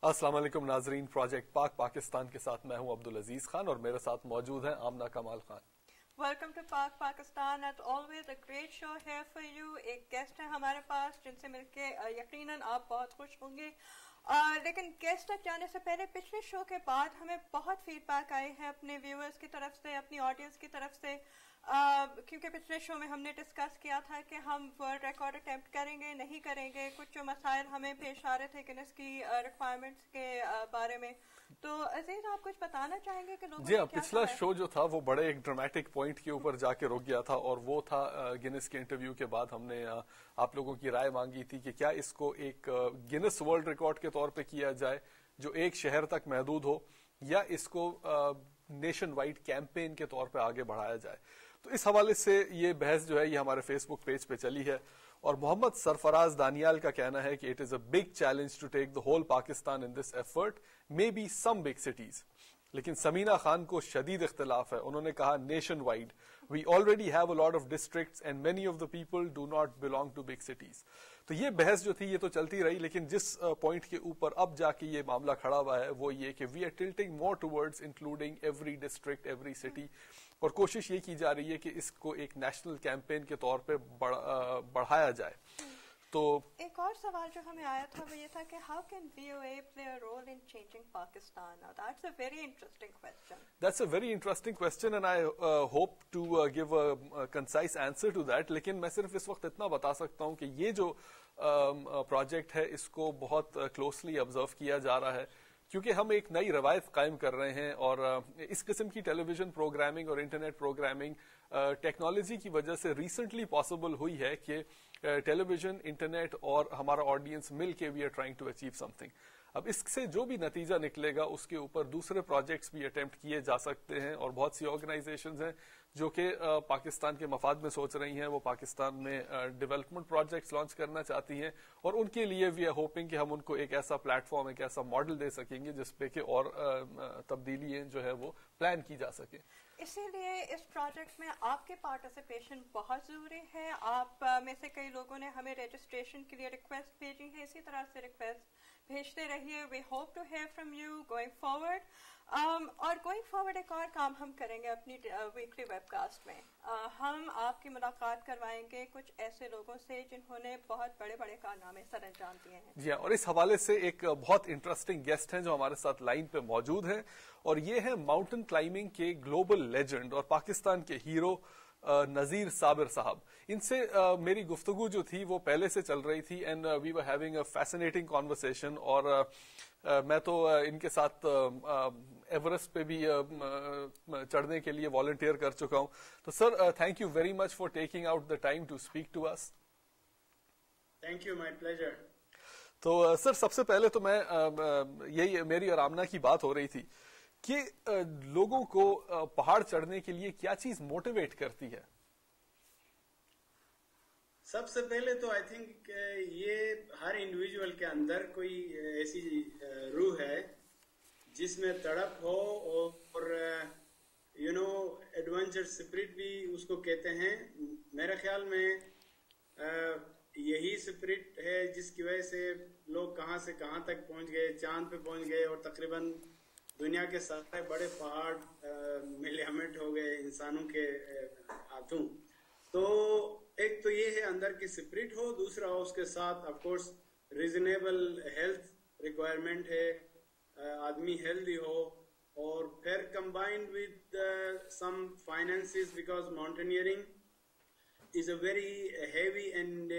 السلام علیکم ناظرین، پروجیکٹ پاک پاکستان کے ساتھ میں ہوں عبدالعزیز خان اور میرے ساتھ موجود ہیں آمنہ کمال خان. ویلکم ٹو پاک Pakistan. As always a great show here for you. ایک گیسٹ ہے ہمارے پاس جن سے مل کے یقیناً آپ بہت خوش ہوں گے. لیکن گیسٹ تک جانے سے پہلے پچھلے شو کے بعد ہمیں بہت فیڈ بیک آئی ہے اپنے ویورز کی طرف سے، اپنی آڈینس کی طرف سے، کیونکہ پچھلے شو میں ہم نے ڈسکس کیا تھا کہ ہم ورلڈ ریکارڈ اٹیمپٹ کریں گے نہیں کریں گے. کچھ جو مسائل ہمیں پیش آ رہے تھے گنیس کی ریکوائرمنٹس کے بارے میں. تو عزیز آپ کچھ بتانا چاہیں گے کہ لوگوں جی ہاں، پچھلا شو جو تھا وہ بڑے ایک ڈرامیٹک پوائنٹ کے اوپر جا کے رک گیا تھا، اور وہ تھا گنیس کے انٹرویو کے بعد ہم نے آپ لوگوں کی رائے مانگی تھی کہ کیا اس کو ایک گنیس ورلڈ ریکارڈ کے طور پہ کیا جائے جو ایک شہر تک محدود ہو، یا اس کو نیشن وائڈ کیمپین کے طور پہ آگے بڑھایا جائے. تو اس حوالے سے یہ بحث جو ہے یہ ہمارے فیس بک پیج پہ چلی ہے، اور محمد سرفراز دانیال کا کہنا ہے کہ it is a big challenge to take the whole Pakistan in this effort, may be some big cities. لیکن سمینہ خان کو شدید اختلاف ہے. انہوں نے کہا nationwide we already have a lot of districts and many of the people do not belong to big cities. تو یہ بحث جو تھی یہ تو چلتی رہی، لیکن جس پوائنٹ کے اوپر اب جا کے یہ معاملہ کھڑا ہوا ہے وہ یہ کہ we are tilting more towards including every district, every city, اور کوشش یہ کی جا رہی ہے کہ اس کو ایک نیشنل کیمپین کے طور پہ بڑھایا جائے. تو ایک اور سوال جو ہمیں آیا تھا وہ یہ تھا کہ how can we uh a play a role in changing Pakistan. That's a very interesting question. That's a very interesting question and I hope to give a concise answer to that. لیکن میں صرف اس وقت اتنا بتا سکتا ہوں کہ یہ جو پروجیکٹ ہے اس کو بہت کلوزلی آبزرو کیا جا رہا ہے، کیونکہ ہم ایک نئی روایت قائم کر رہے ہیں، اور اس قسم کی ٹیلی ویژن پروگرامنگ اور انٹرنیٹ پروگرامنگ ٹیکنالوجی کی وجہ سے ریسنٹلی پاسبل ہوئی ہے کہ ٹیلی ویژن، انٹرنیٹ اور ہمارا آڈینس مل کے we are trying to achieve something. اب اس سے جو بھی نتیجہ نکلے گا اس کے اوپر دوسرے پروجیکٹس بھی اٹیمپٹ کیے جا سکتے ہیں، اور بہت سی آرگنائزیشنز ہیں جو کہ پاکستان کے مفاد میں سوچ رہی ہیں. وہ پاکستان میں ڈیولپمنٹ پروجیکٹس لانچ کرنا چاہتی ہیں، اور ان کے لیے وی آر ہوپنگ کہ ہم ان کو ایک ایسا پلیٹ فارم، ایک ایسا ماڈل دے سکیں گے جس پہ کہ اور تبدیلیاں جو ہے وہ پلان کی جا سکیں. اسی لیے اس پروجیکٹ میں آپ کے پارٹیسپیشن بہت ضروری ہے. آپ میں سے کئی لوگوں نے ہمیں رجسٹریشن کے لیے ریکویسٹ بھیجی ہے، اسی طرح سے ریکویسٹ بھیجتے رہیے. We hope to hear from you going forward. اور گوئنگ فارورڈ ایک اور کام ہم کریں گے اپنی ویکلی ویب کاسٹ میں. ہم آپ کی ملاقات کروائیں گے کچھ ایسے لوگوں سے جنہوں نے بہت بڑے بڑے کارنامے سر انجام دیے ہیں. جی ہاں، اور اس حوالے سے ایک بہت انٹرسٹنگ گیسٹ ہیں جو ہمارے ساتھ لائن پہ موجود ہیں، اور یہ ہیں ماؤنٹن کلائمبنگ کے گلوبل لیجنڈ اور پاکستان کے ہیرو نذیر صابر صاحب. ان سے میری گفتگو جو تھی وہ پہلے سے چل رہی تھی، and we were having a fascinating conversation, اور میں تو ان کے ساتھ ایورسٹ پہ بھی چڑھنے کے لیے والنٹیئر کر چکا ہوں. تو sir, thank you very much for taking out the time to speak to us. Thank you, my pleasure. تو سر، سب سے پہلے تو میں یہی میری اور آمنہ کی بات ہو رہی تھی کہ لوگوں کو پہاڑ چڑھنے کے لیے کیا چیز موٹیویٹ کرتی ہے؟ سب سے پہلے تو آئی تھنک یہ ہر انڈیویجول کے اندر کوئی ایسی روح ہے جس میں تڑپ ہو، اور ایڈونچر اسپرٹ بھی اس کو کہتے ہیں. میرے خیال میں یہی اسپرٹ ہے جس کی وجہ سے لوگ کہاں سے کہاں تک پہنچ گئے، چاند پہ پہنچ گئے، اور تقریباً دنیا کے سارے بڑے پہاڑ ملیامٹ ہو گئے انسانوں کے ہاتھوں. تو ایک تو یہ ہے اندر کی اسپرٹ ہو، دوسرا اس کے ساتھ of course reasonable health requirement ہے، آدمی ہیلدی ہو، اور پھر combined with some finances, because mountaineering is a very heavy and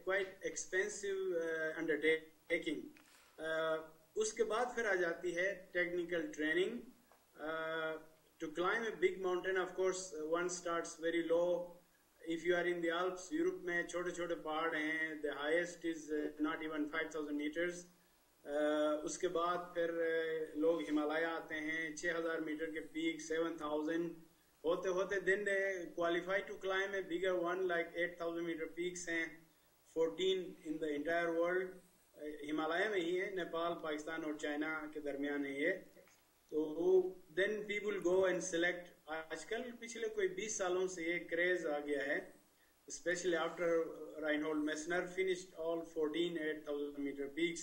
quite expensive undertaking. اس کے بعد پھر آ جاتی ہے technical training. To climb a big mountain, of course, one starts very low. If you are in the Alps, Europe میں چھوٹے چھوٹے پہاڑ ہیں. The highest is not even 5,000 meters. اس کے بعد پھر لوگ ہمالیہ آتے ہیں، 6,000 میٹر کے پیک، 7,000 ہوتے ہوتے دن qualify to climb a bigger one like 8,000 meter peaks ہیں، 14 in the entire world. Himalaya میں ہی ہے، نیپال، پاکستان اور چائنا کے درمیان ہے یہ. تو then people go and select. آج کل پچھلے کوئی 20 سالوں سے یہ کریز آ گیا ہے، especially after Reinhold Messner finished all 14 8,000 meter peaks.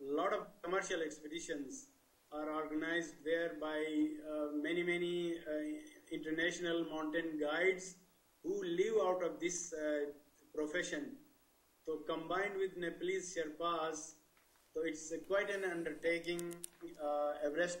lot of commercial expeditions are organized there by many international mountain guides who live out of this profession. So combined with Nepalese Sherpas, so it's quite an undertaking. Everest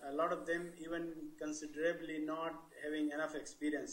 a lot of them even considerably not having enough experience.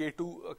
K2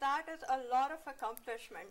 That is a lot of accomplishment.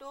2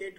K2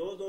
2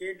K2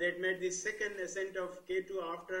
that made the second ascent of K2 after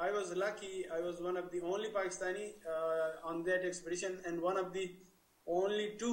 I was lucky, I was one of the only Pakistani on that expedition and one of the only 2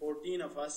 14 of us,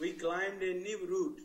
we climbed a new route,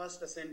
first ascent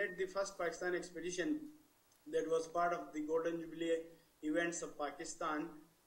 led the first Pakistan expedition that was part of the Golden Jubilee events of Pakistan।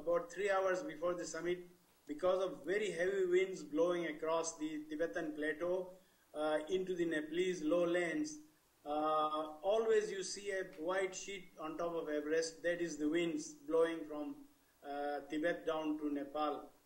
about 3 hours before the summit, because of very heavy winds blowing across the Tibetan plateau into the Nepalese lowlands. Always you see a white sheet on top of Everest, that is the winds blowing from Tibet down to Nepal.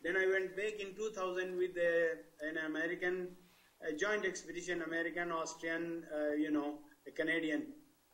Then I went back in 2000 with an American joint expedition, American, Austrian, a Canadian.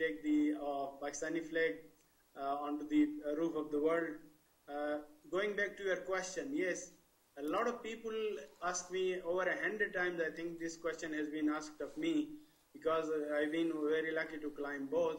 take the Pakistani flag onto the roof of the world. Going back to your question, yes, a lot of people ask me over 100 times, I think this question has been asked of me, because I've been very lucky to climb both.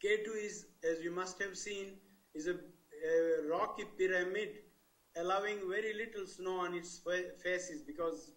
K2 is, as you must have seen, is a rocky pyramid allowing very little snow on its faces, because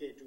K2,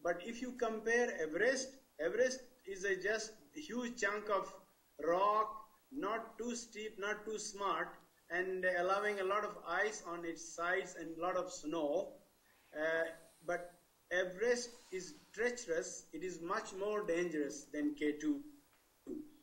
But if you compare Everest is a just huge chunk of rock, not too steep, not too smart, and allowing a lot of ice on its sides and a lot of snow. But Everest is treacherous, it is much more dangerous than K2.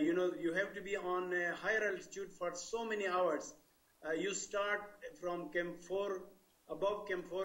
you have to be on a higher altitude for so many hours. You start from Camp 4, above Camp 4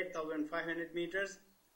8,500 meters.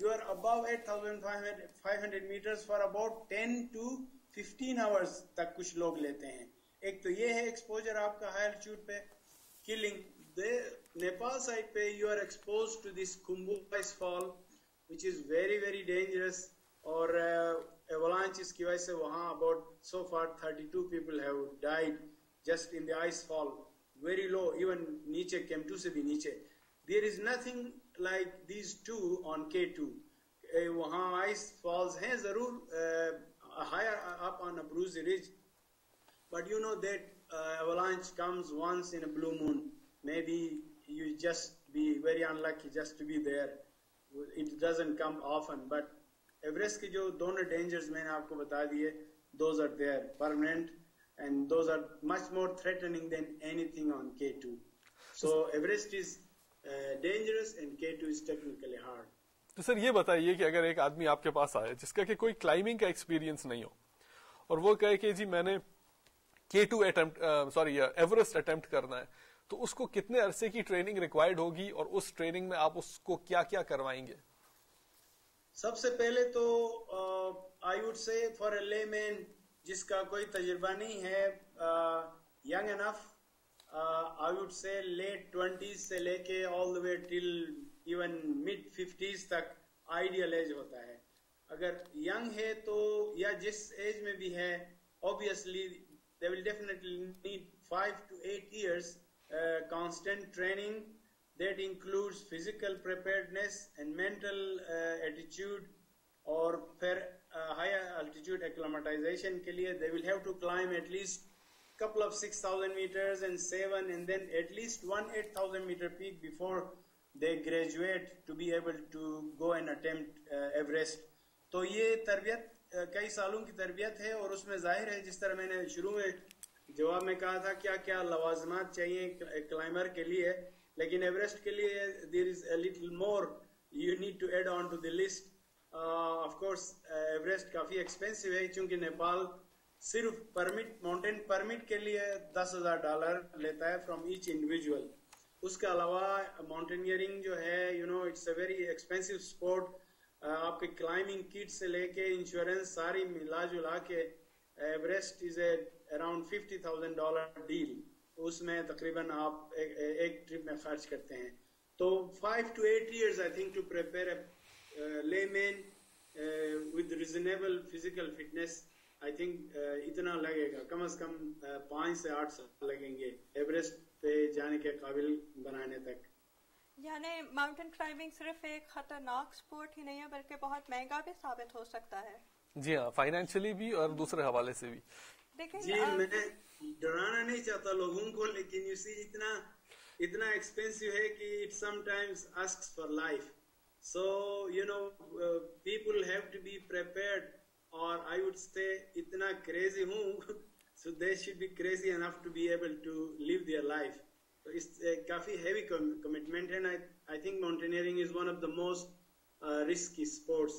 you are above 8,500 meters for about 10 to 15 hours تک کچھ لوگ لیتے ہیں. ایک تو یہ ہے exposure آپ کا ہائی الٹیٹیوڈ پہ. کلنگ نیپال سائڈ پہ you are exposed to this Khumbu ice fall which is very very dangerous, اور avalanches کی وجہ سے وہاں about so far 32 people have died just in the ice fall, very low, even نیچے Kem2 سے بھی نیچے. There is nothing like these two on K2. وہاں ice falls ہیں ضرور higher up on a Abruzzi Ridge, but you know that avalanche comes once in a blue moon. Maybe you just be very unlucky just to be there. It doesn't come often, but Everest کے جو دونوں dangers میں نے آپ کو بتا دیے, those are there permanent, and those are much more threatening than anything on K2. So Everest is dangerous and K2 is technically hard. تو سر یہ بتائیے کہ اگر ایک آدمی آپ کے پاس آئے جس کا کہ کوئی کلائمبنگ کا ایکسپیرینس نہیں ہو اور وہ کہے کہ جی میں نے K2 ایورسٹ اٹمپٹ کرنا ہے, تو اس کو کتنے عرصے کی ٹریننگ ریکوائرڈ ہوگی اور اس ٹریننگ میں آپ اس کو کیا کیا کروائیں گے؟ سب سے پہلے تو I would say for a layman جس کا کوئی تجربہ نہیں ہے, young enough, I would say late 20s سے لے کے all the way till even mid 50s تک ideal ایج ہوتا ہے. اگر young ہے تو یا جس ایج میں بھی ہے, obviously they will definitely need 5 to 8 years constant training that includes physical preparedness and mental attitude, اور پھر higher altitude acclimatization کے لیے they will have to climb at least couple of 6,000 meters and 7 and then at least 8,000 meter peak before they graduate to be able to go and attempt Everest. تو یہ تربیت کئی سالوں کی تربیت ہے, اور اس میں ظاہر ہے جس طرح میں نے شروع میں جواب میں کہا تھا کیا کیا لوازمات چاہیے کلائمبر کے لیے, لیکن ایوریسٹ کے لیے there is a little more you need to add on to the list. Of course Everest coffee expensive ہے چونکہ نیپال صرف پرمٹ ماؤنٹین پرمٹ کے لیے $10,000 لیتا ہے فرام ایچ انڈیویجول. اس کے علاوہ ماؤنٹینئرنگ جو ہے it's a very expensive sport. آپ کے کلائمبنگ کٹ سے لے کے انشورنس ساری ملا جلا کے ایوریسٹ از اے اراؤنڈ $50,000 ڈیل. اس میں تقریباً آپ ایک ٹرپ میں خرچ کرتے ہیں. تو 5 to 8 years I think to prepare a layman with reasonable physical fitness. I think اتنا لگے گا, کم از کم 5 سے 8 سال لگیں گے ایوریسٹ پہ جانے کے قابل بنانے تک. یعنی ماؤنٹین کلائمبنگ صرف ایک خطرناک سپورٹ ہی نہیں ہے بلکہ بہت مہنگا بھی ثابت ہو سکتا ہے. جی ہاں, فائنینشلی بھی اور دوسرے حوالے سے بھی. جی میں ڈرانا نہیں چاہتا لوگوں کو, لیکن you see اتنا ایکسپینسو ہے کہ it sometimes asks for life. So people have to be prepared, or I would say اتنا crazy ہوں so they should be crazy enough to be able to live their life. So it's coffee heavy commitment, and I think mountaineering is one of the most risky sports.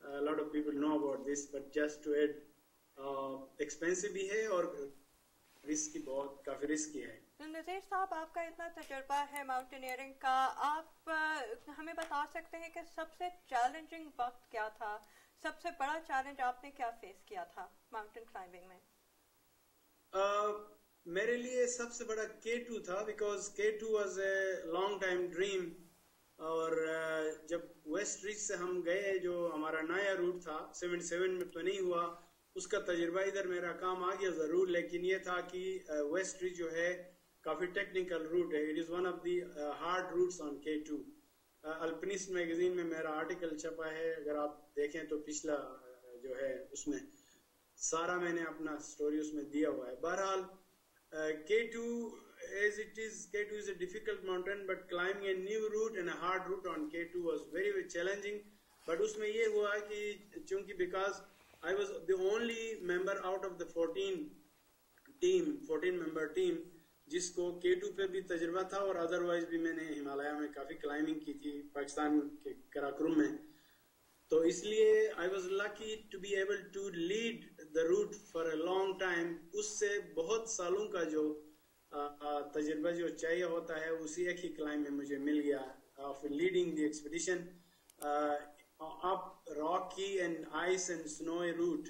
A lot of people know about this, but just to add expensive بھی ہے اور risky, بہت کافی risky ہے. نذیر صاحب, آپ کا اتنا تجربہ ہے ماؤنٹینئرنگ کا, آپ ہمیں بتا سکتے ہیں کہ سب سے چیلنجنگ وقت کیا تھا, سب سے بڑا چیلنج آپ نے کیا فیس کیا تھا ماؤنٹین کلائمبنگ میں؟ میرے لیے سب سے بڑا K2 تھا, because K2 was a long time dream. اور جب ویسٹ ریچ سے ہم گئے, جو ہمارا نیا روٹ تھا 77 میں تو نہیں ہوا, اس کا تجربہ ادھر میرا کام آ گیا ضرور, لیکن یہ تھا کہ ویسٹ ریچ جو ہے کافی ٹیکنیکل روٹ ہے. It is one of the hard routes on K2. Alpinist magazine میں میرا آرٹیکل چھپا ہے, اگر آپ دیکھیں تو پچھلا جو ہے اس میں سارا میں نے اپنا سٹوری اس میں دیا ہوا ہے. بہرحال K2 as it is, K2 is a difficult mountain, but climbing a new route and a hard route on K2 was very very challenging. But اس میں یہ ہوا کہ چونکہ because I was the only member out of the 14 member team جس کو K2 پہ بھی تجربہ تھا, اور ادروائز بھی میں نے ہمالیہ میں کافی کلائمبنگ کی تھی پاکستان کے کراکرم میں. تو اس لیے I was lucky to be able to lead the route for a long time. اس سے بہت سالوں کا جو تجربہ جو چاہیے ہوتا ہے اسی ایک ہی کلائم میں مجھے مل گیا of leading the expedition. rocky and ice and snowy route.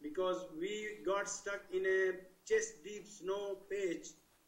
because we got stuck in a chest deep snow patch.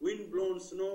wind blown snow,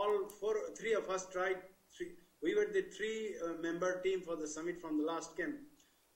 all three of us tried. We were the three member team for the summit from the last camp.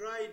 tried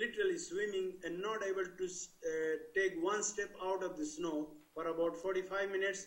literally swimming and not able to take one step out of the snow for about 45 minutes.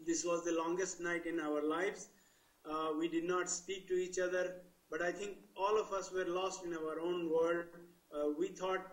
This was the longest night in our lives. We did not speak to each other, but I think all of us were lost in our own world. We thought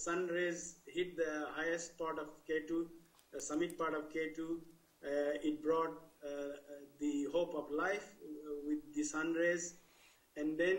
sun rays hit the highest part of K2, the summit part of K2, it brought the hope of life with the sun rays. And then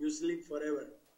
You sleep forever.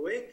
awake.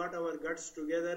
got our guts together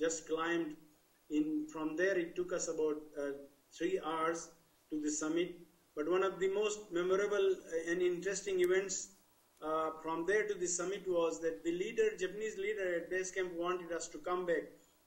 just climbed in. From there it took us about 3 hours to the summit. But one of the most memorable and interesting events from there to the summit was that the Japanese leader at base camp wanted us to come back.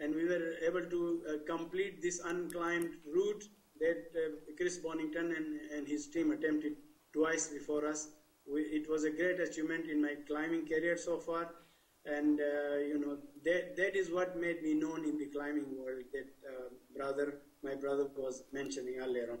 and we were able to complete this unclimbed route that Chris Bonington and his team attempted twice before us. It was a great achievement in my climbing career so far, and that is what made me known in the climbing world that my brother was mentioning earlier on.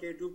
K2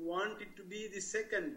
wanted to be the second.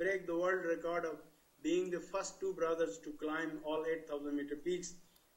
break the world record of being the first 2 brothers to climb all 8,000 meter peaks.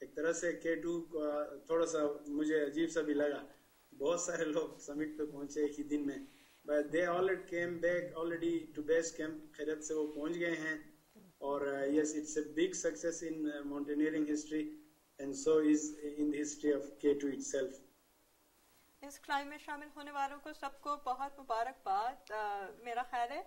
ایک طرح سے K2 تھوڑا سا مجھے عجیب سا بھی لگا, بہت سارے لوگ سمٹ پہ پہنچے ایک ہی دن میں, but they already came back already to base camp. خیریت سے وہ پہنچ گئے ہیں, اور yes, it's a big success in mountaineering history, and so is in the history of K2 itself. اس کلائم میں شامل ہونے والوں کو سب کو بہت مبارکباد میرا خیال ہے.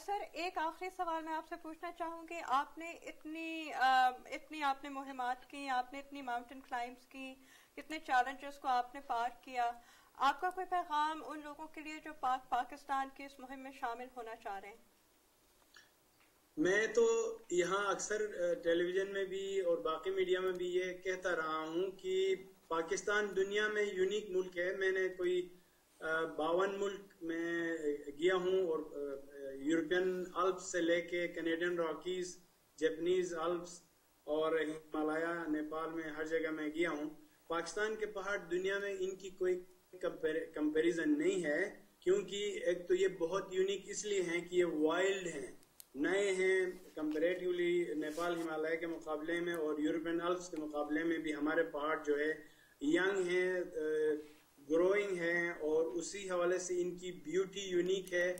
سر ایک آخری سوال میں آپ سے پوچھنا چاہوں گی, آپ نے اتنی آپ نے مہمات کی, آپ نے اتنی ماؤنٹین کلائمز کی, کتنے چیلنجز کو آپ نے پار کیا, آپ کا کوئی پیغام ان لوگوں کے لیے جو پاکستان کی اس مہم میں شامل ہونا چاہ رہے ہیں؟ میں تو یہاں اکثر ٹیلی ویژن میں بھی اور باقی میڈیا میں بھی یہ کہتا رہا ہوں کہ پاکستان دنیا میں یونیک ملک ہے. میں نے کوئی 52 ملک میں گیا ہوں, اور یورپین الپس سے لے کے کینیڈین راکیز, جیپنیز الپس اور ہمالیہ, نیپال میں ہر جگہ میں گیا ہوں. پاکستان کے پہاڑ دنیا میں ان کی کوئی کمپیریزن نہیں ہے, کیونکہ ایک تو یہ بہت یونیک اس لیے ہیں کہ یہ وائلڈ ہیں, نئے ہیں کمپیریٹیولی نیپال ہمالیہ کے مقابلے میں, اور یورپین الپس کے مقابلے میں بھی ہمارے پہاڑ جو ہے ینگ ہیں, گروئنگ ہیں, اور اسی حوالے سے ان کی بیوٹی یونیک ہے.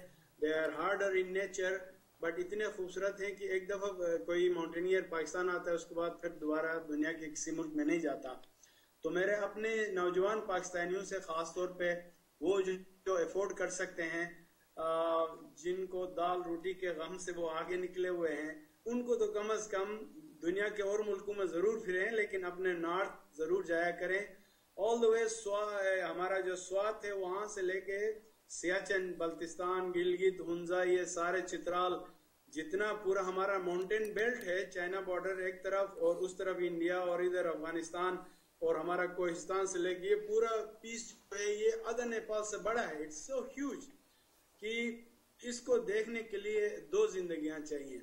They are harder in nature, but اتنے خوبصورت ہیں کہ ایک دفعہ کوئی ماؤنٹینئر پاکستان آتا ہے اس کے بعد پھر دوبارہ دنیا کے کسی ملک میں نہیں جاتا. تو میرے اپنے نوجوان پاکستانیوں سے خاص طور پہ وہ جو افورڈ کر سکتے ہیں, جن کو دال روٹی کے غم سے وہ آگے نکلے ہوئے ہیں, ان کو تو کم از کم دنیا کے اور ملکوں میں ضرور پھریں, لیکن اپنے نارتھ ضرور جایا کریں. آل دا وے ہمارا جو سوات ہے وہاں سے لے کے سیاچن, بلتستان, گلگت, ہنزا, یہ سارے چترال, جتنا پورا ہمارا ماؤنٹین بیلٹ ہے, چائنا بارڈر ایک طرف اور اس طرف انڈیا اور ادھر افغانستان اور ہمارا کوہستان سے لے کے یہ پورا پیس جو ہے یہ ادھر نیپال سے بڑا ہے. اٹس سو ہیوج کہ اس کو دیکھنے کے لیے 2 زندگیاں چاہیے.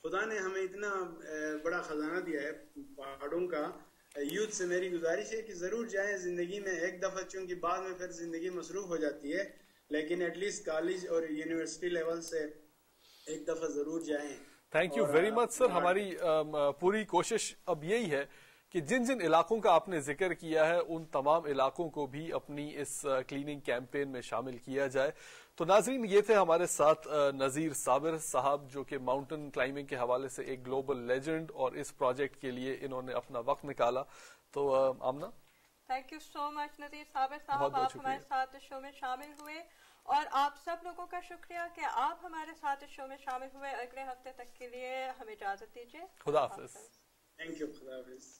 خدا نے ہمیں اتنا بڑا خزانہ دیا ہے پہاڑوں کا. یوتھ سے میری گزارش ہے کہ ضرور جائیں زندگی میں ایک دفعہ, چونکہ بعد میں پھر زندگی مصروف ہو جاتی ہے, لیکن ایٹ لیسٹ کالج اور یونیورسٹی لیول سے ایک دفعہ ضرور جائیں. تھینک یو ویری مچ سر. ہماری پوری کوشش اب یہی ہے کہ جن جن علاقوں کا آپ نے ذکر کیا ہے ان تمام علاقوں کو بھی اپنی اس کلیننگ کیمپین میں شامل کیا جائے. تو ناظرین, یہ تھے ہمارے ساتھ نذیر صابر صاحب, جو کہ ماؤنٹین کلائمبنگ کے حوالے سے ایک گلوبل لیجنڈ, اور اس پروجیکٹ کے لیے انہوں نے اپنا وقت نکالا. تو آمنہ, تھینک یو سو مچ نذیر صابر صاحب, آپ ہمارے ساتھ اس شو میں شامل ہوئے, اور آپ سب لوگوں کا شکریہ کہ آپ ہمارے ساتھ اس شو میں شامل ہوئے. اگلے ہفتے تک کے لیے ہمیں اجازت دیجیے. خدا حافظ. Thank you. خدا حافظ.